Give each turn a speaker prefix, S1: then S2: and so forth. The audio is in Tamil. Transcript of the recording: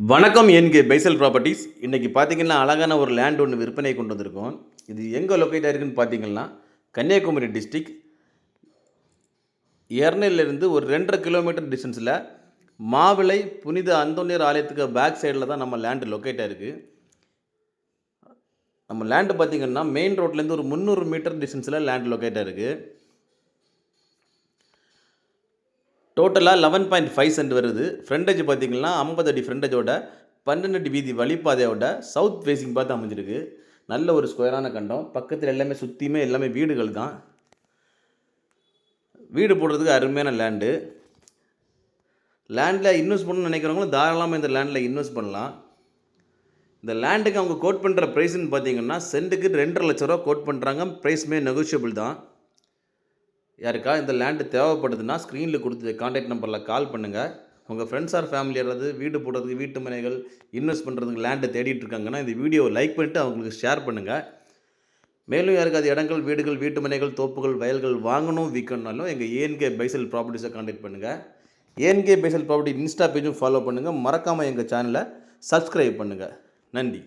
S1: வணக்கம் என்கே பைசல் ப்ராப்பர்ட்டிஸ். இன்றைக்கி பார்த்தீங்கன்னா அழகான ஒரு லேண்ட் ஒன்று விற்பனை கொண்டு வந்திருக்கோம். இது எங்கே லொக்கேட் ஆகிருக்குன்னு பார்த்தீங்கன்னா கன்னியாகுமரி டிஸ்ட்ரிக் எர்னலிருந்து ஒரு 2.5 கிலோமீட்டர் டிஸ்டன்ஸில் மாவிளை புனித அந்தோனியர் ஆலயத்துக்கு பேக் சைடில் தான் நம்ம லேண்டு லொக்கேட் ஆகிருக்கு. நம்ம லேண்டு பார்த்திங்கன்னா மெயின் ரோட்லேருந்து ஒரு 300 மீட்டர் டிஸ்டன்ஸில் லேண்ட் லொக்கேட் ஆகிருக்கு. டோட்டலாக 11.5 சென்ட் வருது. ஃப்ரண்டேஜ் பார்த்திங்கன்னா 50 அடி ஃப்ரண்டேஜோட 12 அடி வீதி வழிப்பாதையோட சவுத் ஃபேஸிங் பார்த்து அமைஞ்சிருக்கு. நல்ல ஒரு ஸ்கொயரான கண்டம். பக்கத்தில் எல்லாமே சுற்றியுமே எல்லாமே வீடுகள் தான். வீடு போடுறதுக்கு அருமையான லேண்டு. லேண்டில் இன்வெஸ்ட் பண்ணணும்னு நினைக்கிறவங்களும் தாராளமாக இந்த லேண்டில் இன்வெஸ்ட் பண்ணலாம். இந்த லேண்டுக்கு அவங்க கோட் பண்ணுற ப்ரைஸ்ன்னு பார்த்தீங்கன்னா சென்ட்டுக்கு 2.5 லட்ச ரூபா கோட் பண்ணுறாங்க. ப்ரைஸுமே நெகோஷியபிள் தான். யாருக்கா இந்த லேண்டு தேவைப்படுதுன்னா ஸ்க்ரீனில் கொடுத்து கான்டாக்ட் நம்பரில் கால் பண்ணுங்கள். உங்கள் ஃப்ரெண்ட்ஸ் ஆர் ஃபேமிலி யாராவது வீடு போடுறதுக்கு, வீட்டு மனைகள் இன்வெஸ்ட் பண்ணுறதுக்கு லேண்டு தேடிட்டு இருக்காங்கன்னா இந்த வீடியோவை லைக் பண்ணிவிட்டு அவங்களுக்கு ஷேர் பண்ணுங்கள். மேலும் யாருக்காவது இடங்கள், வீடுகள், வீட்டு மனைகள், தோப்புகள், வயல்கள் வாங்கணும் விற்கணுன்னாலும் எங்கள் ஏஎன்கே பைசல் ப்ராப்பர்ட்டிஸை கான்டாக்ட் பண்ணுங்கள். ஏஎன்கே பைசல் ப்ராப்பர்ட்டி இன்ஸ்டா பேஜும் ஃபாலோ பண்ணுங்கள். மறக்காமல் எங்கள் சேனலை சப்ஸ்கிரைப் பண்ணுங்கள். நன்றி.